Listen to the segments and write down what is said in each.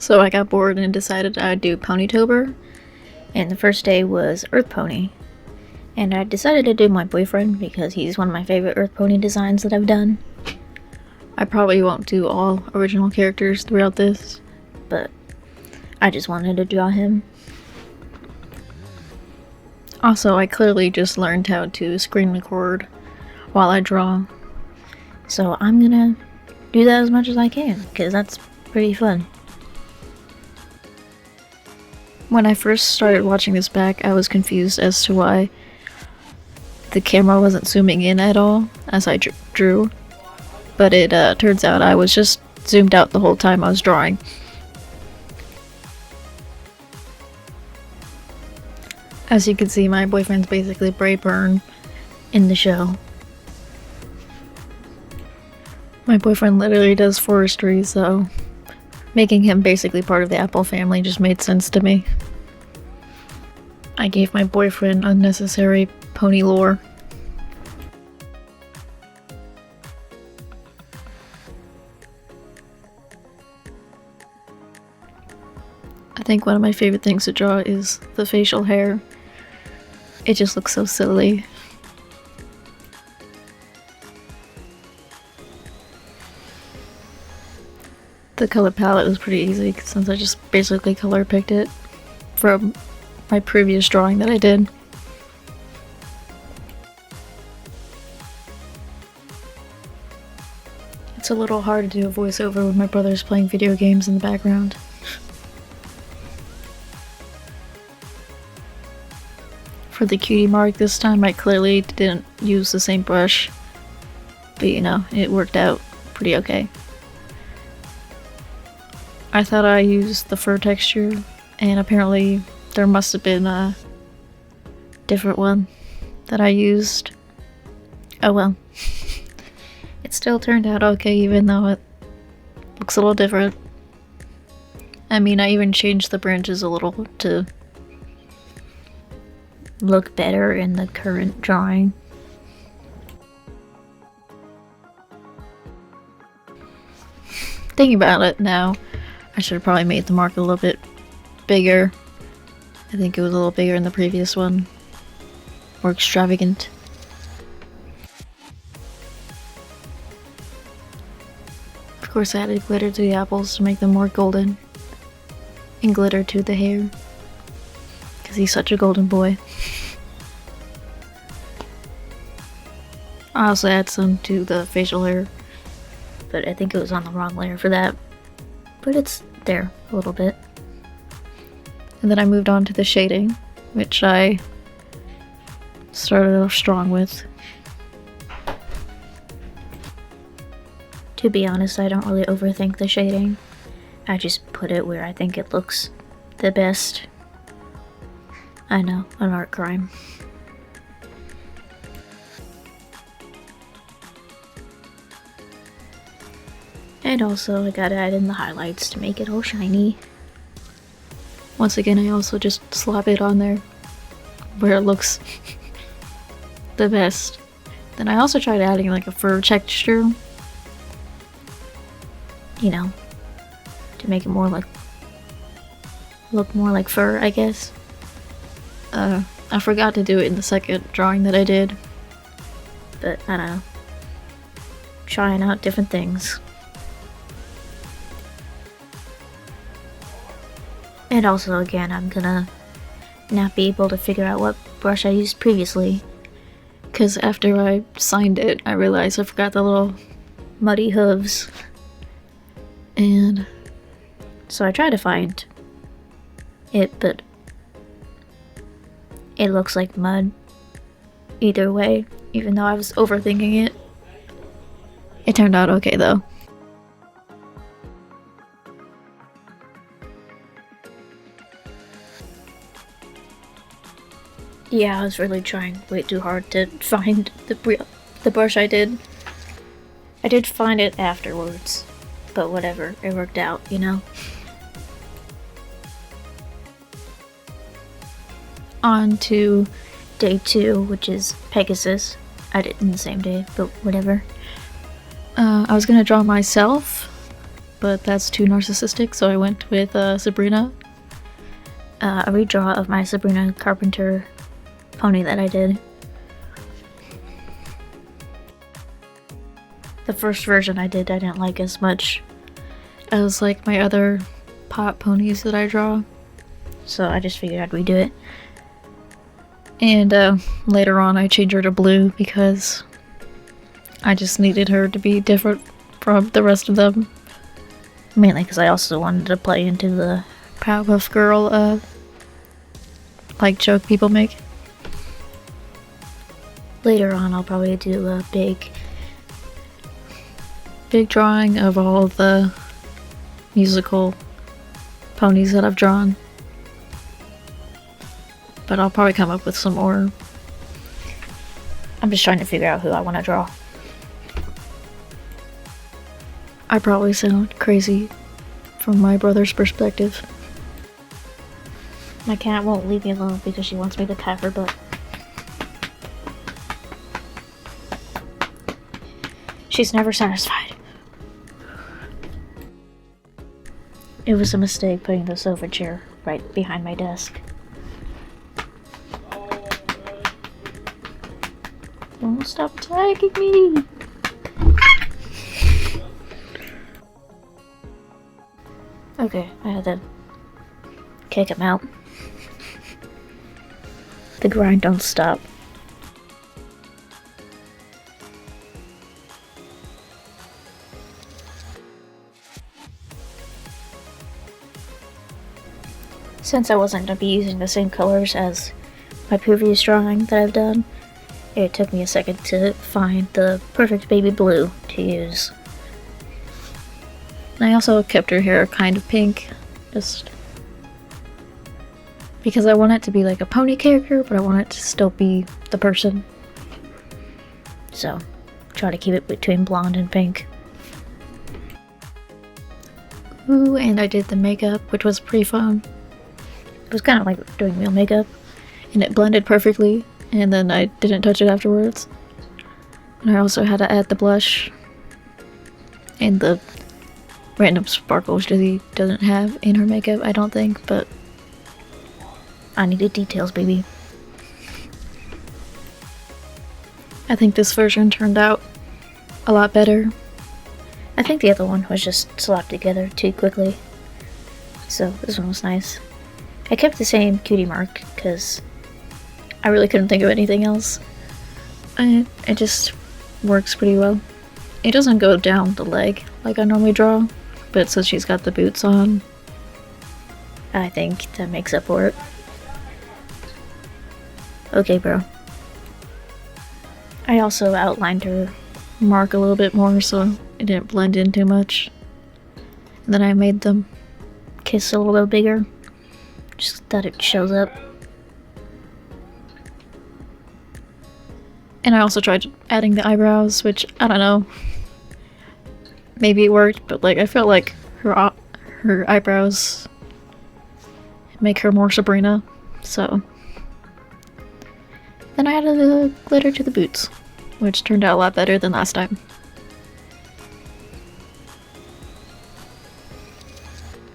So I got bored and decided I'd do Ponytober, and the first day was Earth Pony. And I decided to do my boyfriend because he's one of my favorite Earth Pony designs that I've done. I probably won't do all original characters throughout this, but I just wanted to draw him. Also, I clearly just learned how to screen record while I draw, so I'm gonna do that as much as I can, because that's pretty fun. When I first started watching this back, I was confused as to why the camera wasn't zooming in at all as I drew, but it turns out I was just zoomed out the whole time I was drawing. As you can see, my boyfriend's basically Brayburn in the show. My boyfriend literally does forestry, so making him basically part of the Apple family just made sense to me. I gave my boyfriend unnecessary pony lore. I think one of my favorite things to draw is the facial hair. It just looks so silly. The color palette was pretty easy since I just basically color picked it from my previous drawing that I did. It's a little hard to do a voiceover when my brother's playing video games in the background. For the cutie mark this time, I clearly didn't use the same brush, but you know, it worked out pretty okay. I thought I used the fur texture, and apparently there must have been a different one that I used. Oh well. It still turned out okay, even though it looks a little different. I mean, I even changed the branches a little to look better in the current drawing. Thinking about it now, I should have probably made the mark a little bit bigger. I think it was a little bigger in the previous one. More extravagant. Of course, I added glitter to the apples to make them more golden. And glitter to the hair. Because he's such a golden boy. I also add some to the facial hair, but I think it was on the wrong layer for that. But it's there a little bit. And then I moved on to the shading, which I started off strong with. To be honest, I don't really overthink the shading. I just put it where I think it looks the best. I know, an art crime. And also, I gotta add in the highlights to make it all shiny. Once again, I also just slap it on there where it looks the best. Then I also tried adding like a fur texture, you know, to make it more like, look more like fur, I guess. I forgot to do it in the second drawing that I did, but I don't know. Trying out different things. And also, again, I'm gonna not be able to figure out what brush I used previously, because after I signed it, I realized I forgot the little muddy hooves. And so I tried to find it, but it looks like mud either way, even though I was overthinking it. It turned out okay though. Yeah, I was really trying way too hard to find the brush I did. I did find it afterwards, but whatever, it worked out, you know? On to day 2, which is Pegasus. I did it in the same day, but whatever. I was gonna draw myself, but that's too narcissistic, so I went with Sabrina. A redraw of my Sabrina Carpenter pony that I did. The first version I did I didn't like as much as like my other pot ponies that I draw, so I just figured I'd redo it. And later on I changed her to blue because I just needed her to be different from the rest of them. Mainly because I also wanted to play into the Powerpuff Girl like joke people make. Later on I'll probably do a big drawing of all the musical ponies that I've drawn. But I'll probably come up with some more. I'm just trying to figure out who I want to draw. I probably sound crazy from my brother's perspective. My cat won't leave me alone because she wants me to pat her butt. She's never satisfied. It was a mistake putting the sofa chair right behind my desk. Don't stop attacking me! Okay, I had to kick him out. The grind don't stop. Since I wasn't going to be using the same colors as my previous drawing that I've done, it took me a second to find the perfect baby blue to use. And I also kept her hair kind of pink, just because I want it to be like a pony character, but I want it to still be the person. So, try to keep it between blonde and pink. Ooh, and I did the makeup, which was pretty fun. It was kind of like doing real makeup, and it blended perfectly, and then I didn't touch it afterwards. And I also had to add the blush and the random sparkles she doesn't have in her makeup, I don't think, but I needed details, baby. I think this version turned out a lot better. I think the other one was just slapped together too quickly, so this one was nice. I kept the same cutie mark because I really couldn't think of anything else. And it just works pretty well. It doesn't go down the leg like I normally draw, but since she's got the boots on, I think that makes up for it. Okay, bro. I also outlined her mark a little bit more so it didn't blend in too much. And then I made them kiss a little bit bigger, just that it shows up. And I also tried adding the eyebrows, which, I don't know, maybe it worked, but like I felt like her eyebrows make her more Sabrina, so. Then I added the glitter to the boots, which turned out a lot better than last time.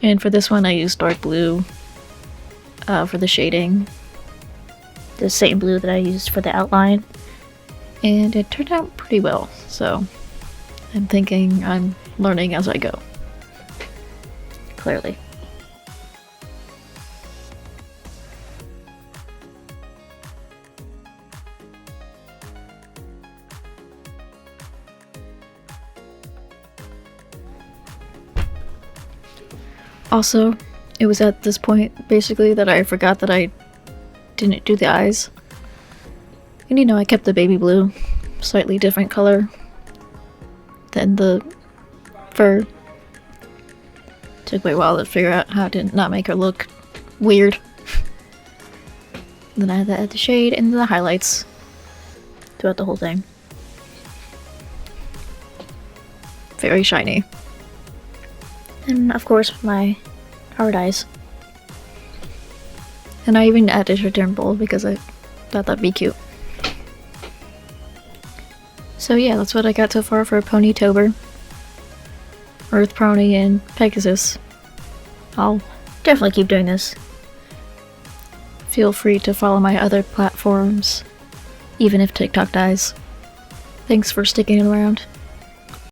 And for this one I used dark blue for the shading, the same blue that I used for the outline, and it turned out pretty well, so I'm thinking I'm learning as I go. Clearly. Also, it was at this point, basically, that I forgot that I didn't do the eyes. And you know, I kept the baby blue, slightly different color than the fur. Took me a while to figure out how to not make her look weird. Then I had to add the shade and the highlights throughout the whole thing. Very shiny. And of course my hard eyes. And I even added her dimple because I thought that'd be cute. So yeah, that's what I got so far for Ponytober. Earth Pony, and Pegasus. I'll definitely keep doing this. Feel free to follow my other platforms, even if TikTok dies. Thanks for sticking around.